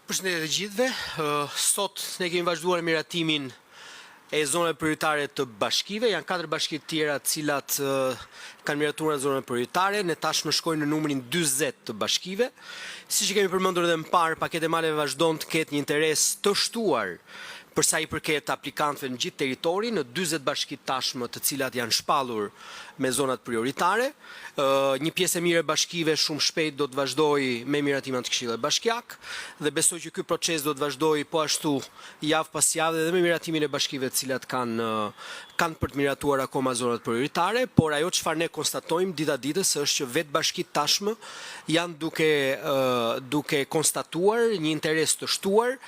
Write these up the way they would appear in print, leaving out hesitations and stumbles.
Përshëndetje të gjithëve. Sot ne kemi vazhduar miratimin e zonave prioritare të bashkive. Janë 4 bashki të tjera të cilat kanë miratuar në zonave prioritare. Ne tashmë shkojmë në numrin 40 të bashkive. Siç kemi përmendur edhe më parë, paketi maleve vazhdon të ketë një interes të shtuar përsa i përket aplikantëve në gjithë territorin, në 40 bashki tashmë të cilat janë shpallur me zonat prioritare. Një pjesë e mirë e bashkive shumë shpejt do të vazhdojë me miratimin të Këshillit Bashkiak dhe besoj që ky proces do të vazhdojë po ashtu javë pas javë dhe me miratimin e bashkive të cilat kanë për të miratuar akoma zonat prioritare, por ajo çfarë ne konstatojmë dita ditës është që vetë bashkitë tashmë janë duke konstatuar një interes të shtuar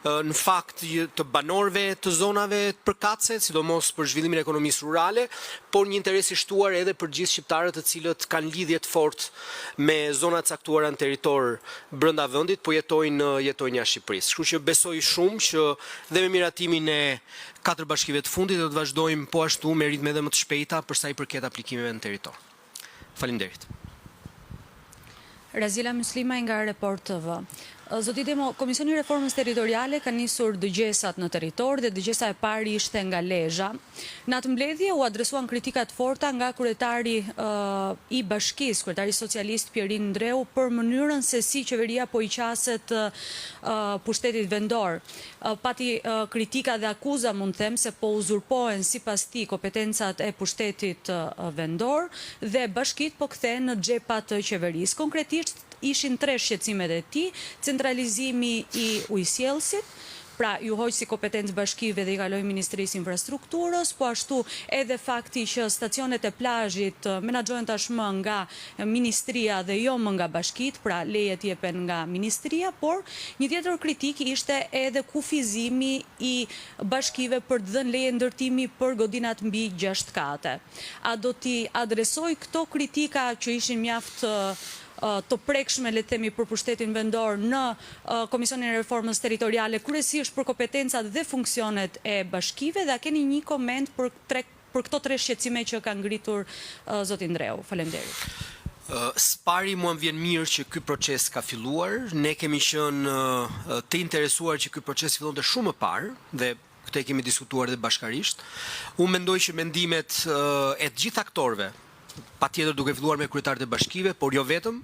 në fakt të banorëve të zonave të përkatëse, sidomos për zhvillimin e ekonomisë rurale, por një interes i shtuar edhe për gjithë shqiptarët të cilët kanë lidhje të fortë me zona të caktuara në territor brenda vendit, po jetojnë jashtë Shqipërisë. Kështu që besoj shumë që dhe me miratimin e 4 bashkive të fundit do të vazhdojmë po ashtu me ritme edhe më të shpejta përsa i përket aplikimeve në territor. Faleminderit. Razila Muslima nga Report TV. Zoti Demo, Komisioni i Reformës Territoriale ka nisur dëgjesat në territor dhe dëgjesa e parë ishte nga Lezhë. Në atë mbledhje u adresuan kritikat forta nga kryetari i bashkisë, kryetari socialist Pierin Ndreu, për mënyrën se si qeveria po i qaset pushtetit vendor. Pati kritika dhe akuza, mund të them, se po uzurpohen sipas tij kompetencat e pushtetit vendor dhe bashkitë po kthehen në xhepat të qeverisë. Konkretisht ishin 3 shqetësimet e tij: centralizimi i ujësjellësit, pra ju hoq si kompetencë bashkive dhe i kaloi Ministrisë Infrastrukturës, po ashtu edhe fakti që stacionet e plazhit menaxhohen tashmë nga ministria dhe jo më nga bashkitë, pra lejet jepen nga ministria, por një tjetër kritik ishte edhe kufizimi i bashkive për të dhënë leje ndërtimi për godinat mbi 6 kate. A do t'i adresoj këto kritika që ishin mjaft të prekshme, le të themi, për pushtetin vendor në Komisionin e Reformës Territoriale, kryesisht për kompetencat dhe funksionet e bashkive, dhe a keni një koment për këto 3 shqetësime që ka ngritur zoti Ndreu? Faleminderit. Spari mua më vjen mirë që ky proces ka filluar. Ne kemi qenë të interesuar që ky proces fillonte shumë më parë dhe këtë e kemi diskutuar edhe bashkarisht. Unë mendoj që mendimet e të gjithë aktorëve, patjetër duke filluar me kryetarët e bashkive, por jo vetëm,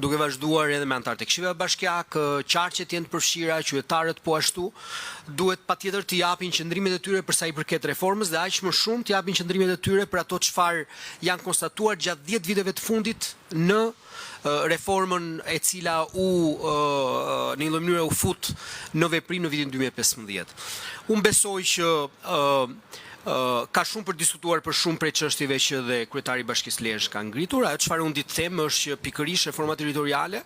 duke vazhduar edhe me anëtarët e Këshillit Bashkiak, qarqet janë të përfshira, qytetarët po ashtu, duhet patjetër të japin qëndrimet e tyre për sa i përket reformës dhe aq më shumë të japin qëndrimet e tyre për ato çfarë janë konstatuar gjatë 10 viteve të fundit në reformën e cila në një lloj mënyre u fut në veprim në vitin 2015. Unë besoj që ka shumë për diskutuar për shumë prej çështjeve që dhe kryetari i Bashkisë Lezhë ka ngritur. Ajo çfarë unë di të them është që pikërisht reforma territoriale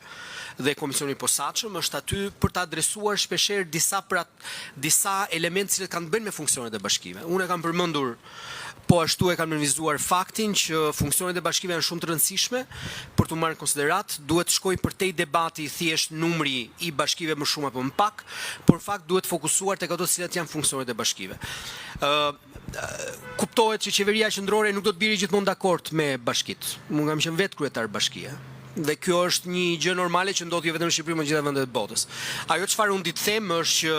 dhe Komisioni i Posaçëm është aty për të adresuar shpeshherë disa elementë që kanë të bëjnë me funksionet e bashkive. Unë e kam përmendur, po ashtu e kam nënvizuar faktin që funksionet e bashkive janë shumë të rëndësishme për të marrë në konsiderat. Duhet të shkojë përtej debati thjesht numri i bashkive më shumë apo më pak, por fakt duhet fokusuar tek ato cilat janë funksionet e bashkive. Kuptohet që qeveria qendrore nuk do të biri gjithmonë dakord me bashkitë. Unë kam qenë vetë kryetar bashkie. Dhe kjo është një gjë normale që ndodh jo vetëm në Shqipëri, por në gjitha vendet e botës. Ajo çfarë unë di të them është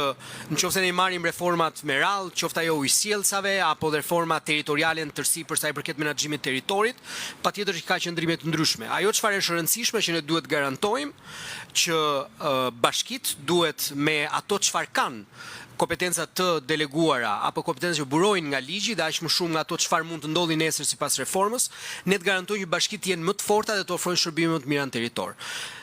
që nëse ne marrim reformat me radhë, qoftë ajo ujësjellsave apo reforma territoriale në tërësi për sa i përket menaxhimit të territorit, patjetër që ka qëndrime të ndryshme. Ajo çfarë është e rëndësishme që ne duhet garantojmë që bashkitë duhet me ato çfarë kanë kompetenca të deleguara apo kompetenca që burojnë nga ligji dhe aq më shumë nga ato çfarë mund të ndodhi nesër sipas reformës, ne të garantojmë që bashkitë jenë më të forta dhe të ofrojnë shërbime më të mira në territor.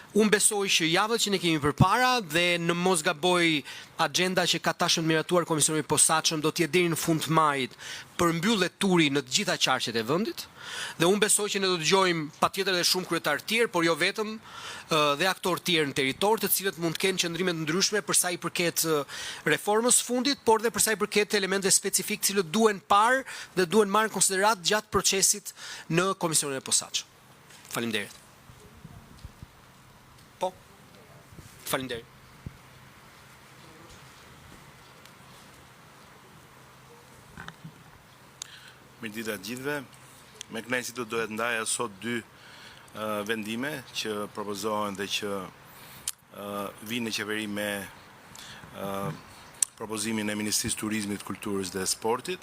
Unë besoj që javët që ne kemi përpara dhe në mos gaboj agenda që ka tashmë miratuar Komisioni i Posaçëm do të jetë deri në fund të majit për mbyllje turi në të gjitha qarqet e vendit. Dhe unë besoj që ne do të dëgjojmë patjetër edhe shumë kryetar tjerë, por jo vetëm, dhe aktorë tjerë në territor, të cilët mund të kenë qëndrime të ndryshme për sa i përket reformës fundit, por dhe për sa i përket elemente specifik të cilët duhen parë dhe duhen marrë në konsiderat gjatë procesit në Komisionin e Posaçëm. Faleminderit. Po. Faleminderit. Mirëdita të gjithëve. Me kënaqësi do të ndaja sot 2 vendime që propozohen dhe që vinë në qeveri me propozimin e Ministrisë Turizmit, Kulturës dhe Sportit.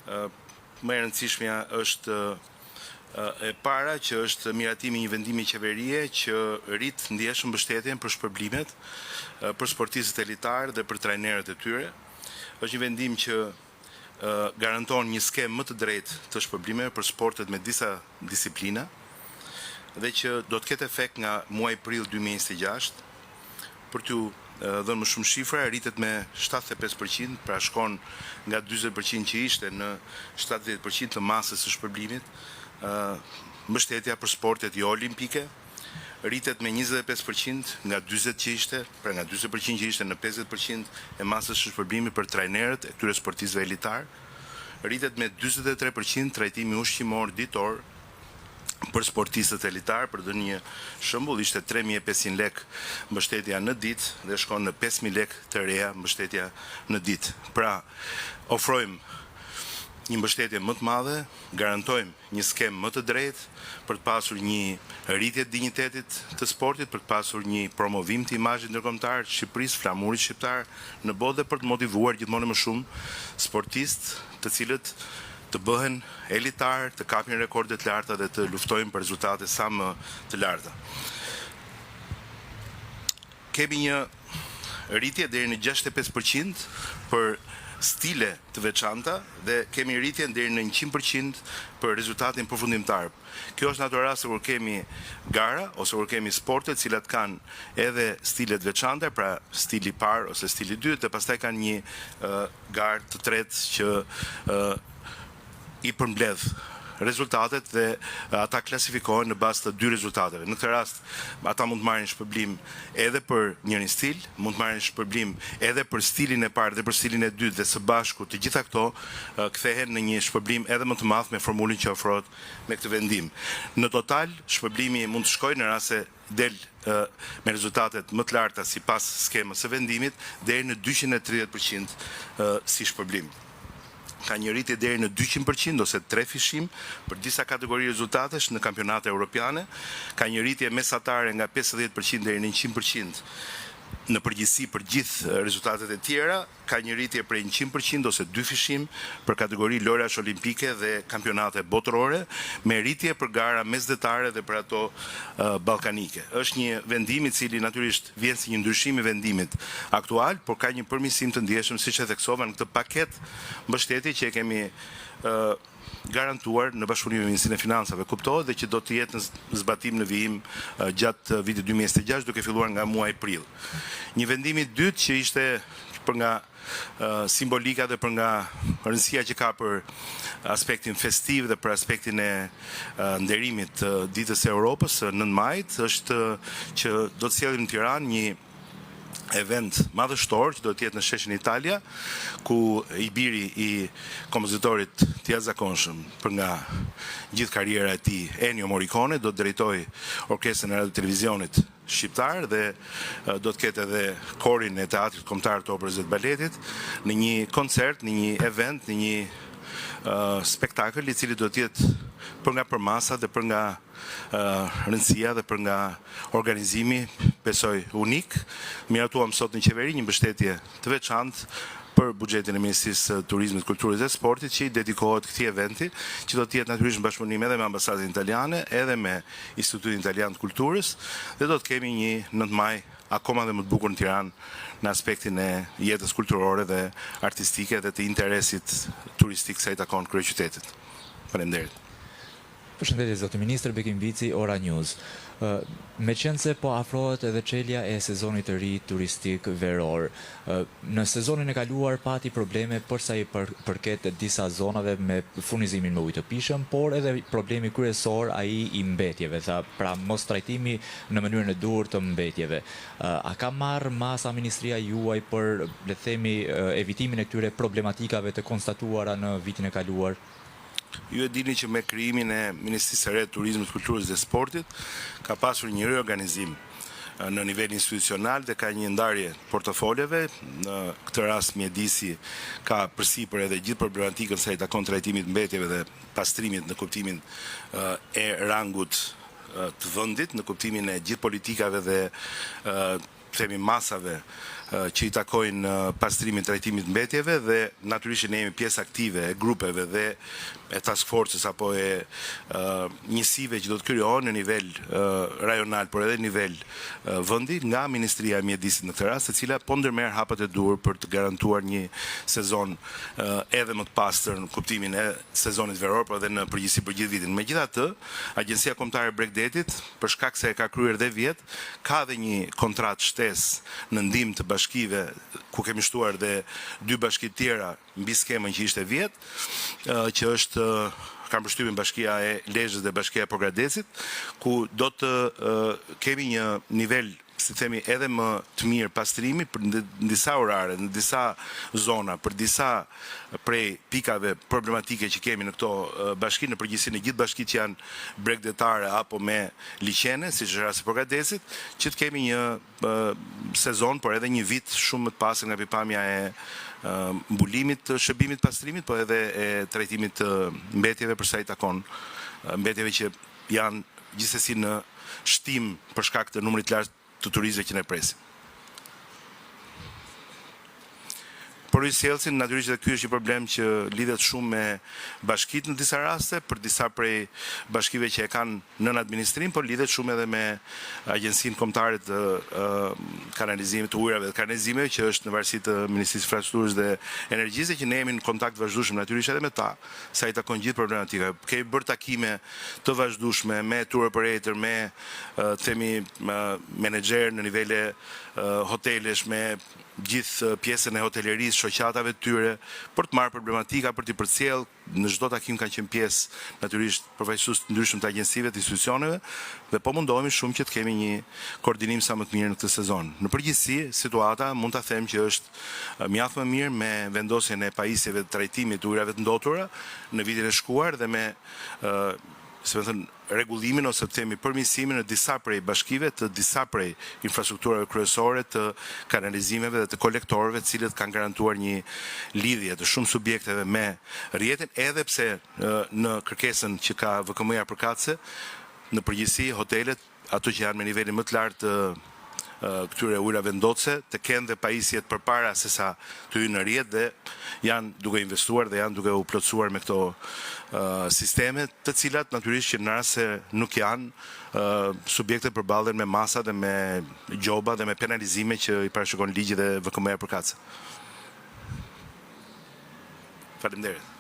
Më e rëndësishmja është e para që është miratimi një vendimi qeverie që rrit ndjeshëm mbështetjen për shpërblimet, për sportistët elitarë dhe për trajnerët e tyre. Është një vendim që garanton një skemë më të drejtë të shpërblimeve për sportet me disa disiplina dhe që do të ketë efekt nga muaji prill 2026. Për t'ju dhënë më shumë shifra, rritet me 75%, pra shkon nga 40% që ishte në 70% të masës së shpërblimit, mbështetja për sportet jo olimpike, rritet me 25% nga 40% që ishte, pra nga 40% që ishte në 50% e masës së shpërblimit për trajnerët e këtyre sportistëve elitar, rritet me 43% trajtimi ushqimor ditor për sportistët elitar. Për të një shembull, ishte 3.500 lek mbështetja në ditë dhe shkon në 5.000 lek të reja mbështetja në ditë. Pra, ofrojmë një mbështetje më të madhe, garantojmë një skemë më të drejtë për të pasur një rritje të dinjitetit të sportit, për të pasur një promovim të imazhit ndërkombëtar të Shqipërisë, flamurit shqiptar në botë dhe për të motivuar gjithmonë më shumë sportistë të cilët të bëhen elitar, të kapin rekorde të larta dhe të luftojnë për rezultate sa më të larta. Kemi një rritje deri në 65% për stile të veçanta dhe kemi rritje deri në 100% për rezultatin përfundimtar. Kjo është në ato raste kur kemi gara ose kur kemi sporte të cilat kanë edhe stile të veçanta, pra stili parë ose stili dytë, dhe pastaj kanë një garë të tretë që i përmbledh rezultatet dhe ata klasifikohen në bazë të dy rezultateve. Në këtë rast, ata mund të marrin shpërblim edhe për njërin stil, mund të marrin shpërblim edhe për stilin e parë dhe për stilin e dytë, dhe së bashku të gjitha këto kthehen në një shpërblim edhe më të madh me formulën që ofrohet me këtë vendim. Në total, shpërblimi mund të shkojë në rast se del me rezultatet më të larta sipas skemës së vendimit deri në 230% si shpërblim. Ka një rritje deri në 200% ose 3 fishim për disa kategori rezultatesh në kampionate europiane, ka një rritje mesatare nga 50% deri në 100% në përgjithësi për gjithë rezultatet e tjera, ka një rritje prej 100% ose 2 fishim për kategori lojrash olimpike dhe kampionate botërore, me rritje për gara mesdhetare dhe për ato ballkanike. Është një vendim i cili natyrisht vjen si një ndryshim i vendimit aktual, por ka një përmirësim të ndjeshëm, siç e theksova në këtë paketë mbështetje që e kemi garantuar në bashkëpunim me Ministrinë e Financave, kuptohet, dhe që do të jetë në zbatim në vijim gjatë vitit 2026, duke filluar nga muaji prill. Një vendim i dytë që ishte për nga simbolika dhe për nga rëndësia që ka për aspektin festiv dhe për aspektin e nderimit të ditës së Europës, 9 majit, është që do të sjellim në Tiranë një event madhështor që do të jetë në sheshin Italia, ku i biri i kompozitorit të jashtëzakonshëm për nga gjithë karriera e tij, Ennio Morricone, do të drejtojë orkestrën e radio televizionit shqiptar dhe do të ketë edhe korin e teatrit kombëtar të operës dhe të baletit në një koncert, në një event, në një spektakël i cili do të jetë për nga përmasa dhe për nga rëndësia dhe për nga organizimi, besoj unik. Miratuam sot në qeveri një mbështetje të veçantë për buxhetin e Ministrisë së Turizmit, Kulturës dhe Sportit që i dedikohet këtij eventi, që do të jetë natyrisht në bashkëpunim edhe me ambasadën italiane, edhe me Institutin Italian të Kulturës, dhe do të kemi një 9 maj akoma dhe më të bukur në Tiranë në aspektin e jetës kulturore dhe artistike dhe të interesit turistik sa i takon kryeqytetit. Faleminderit. Përshëndetje zoti ministër, Bekim Vici, Ora News. Me qenë se po afrohet edhe çelja e sezonit të ri turistik veror. Në sezonin e kaluar pati probleme përsa i përket disa zonave me furnizimin me ujë të pishëm, por edhe problemi kryesor ai i mbetjeve, pra mos trajtimi në mënyrën e duhur të mbetjeve. A ka marrë masa ministria juaj për, le të themi, evitimin e këtyre problematikave të konstatuara në vitin e kaluar? Ju e dini që me krijimin e Ministrisë së Re të Turizmit, Kulturës dhe Sportit ka pasur një reorganizim në nivel institucional dhe ka një ndarje portofoleve. Në këtë rast mjedisi ka përsipër edhe gjithë problematikën sa i takon trajtimit mbetjeve dhe pastrimit në kuptimin e rangut të vendit në kuptimin e gjithë politikave dhe themi masave që i takojnë pastrimin, trajtimit mbetjeve dhe natyrisht ne jemi pjesë aktive e grupeve dhe e task forces apo e njësive që do të krijohen në nivel rajonal, por edhe në nivel vendi nga Ministria e Mjedisit në këtë rast, e cila po ndërmerr hapet e duhur për të garantuar një sezon edhe më të pastër në kuptimin e sezonit veror, por edhe në përgjithësi për gjithë vitin. Megjithatë, Agjencia Kombëtare e Bregdetit, për shkak se e ka kryer dhe vjet, ka dhe një kontratë shtesë në ndihmë të bashkive ku kemi shtuar dhe 2 bashki tjera mbi skemën që ishte vjet, që është kam përshtypjen Bashkia e Lezhës dhe Bashkia e Pogradesit, ku do të kemi një nivel, si themi, edhe më të mirë pastrimi për në disa orare, në disa zona, për disa prej pikave problematike që kemi në këto bashki, në përgjithësi në gjithë bashkit që janë bregdetare apo me liqene, si që rasti Pogradesit, që të kemi një sezon, por edhe një vit shumë më të pasur nga pikpamja e mbulimit të shërbimit pastrimit, po edhe e trajtimit të mbetjeve për sa i takon mbetjeve që janë gjithsesi në shtim për shkak të numrit lartë të turistëve që ne presim. Por i sjellsin, natyrisht dhe ky është një problem që lidhet shumë me bashkitë në disa raste, për disa prej bashkive që e kanë nën administrim, por lidhet shumë edhe me Agjencinë Kombëtare të kanalizimit të ujrave dhe kanalizimeve, që është në varësi të Ministrisë së Infrastrukturës dhe Energjisë, që ne jemi në kontakt vazhdueshëm natyrisht edhe me ta, sa i takon gjithë problematika. Kemi bërë takime të vazhdueshme me tour operator, me themi menaxher në nivele hotelesh, me gjithë pjesën e hotelerisë, shoqatave të tyre, për të marrë problematika, për t'i përcjell. Në çdo takim kanë qenë pjesë natyrisht përfaqësues të ndryshëm të agjencive, të institucioneve, dhe po mundohemi shumë që të kemi një koordinim sa më të mirë në këtë sezon. Në përgjithësi, situata mund ta them që është mjaft më mirë me vendosjen e pajisjeve të trajtimit të ujrave të ndotura në vitin e shkuar dhe me se më thënë, rregullimin ose të themi përmirësimin në disa prej bashkive të disa prej infrastrukturave kryesore të kanalizimeve dhe të kolektorëve, të cilët kanë garantuar një lidhje të shumë subjekteve me rrjetin, edhe pse në kërkesën që ka VKM-ja përkatëse, në përgjithësi hotelet, ato që janë me nivelin më të lartë të këtyre ujrave ndotëse, të kenë dhe pajisjet përpara se sa të hyjnë në rrjet dhe janë duke investuar dhe janë duke u plotësuar me këto sisteme, të cilat natyrisht që në rast se nuk janë subjekte përballen me masa dhe me gjoba dhe me penalizime që i parashikon ligji dhe VKM-ja përkatëse. Faleminderit.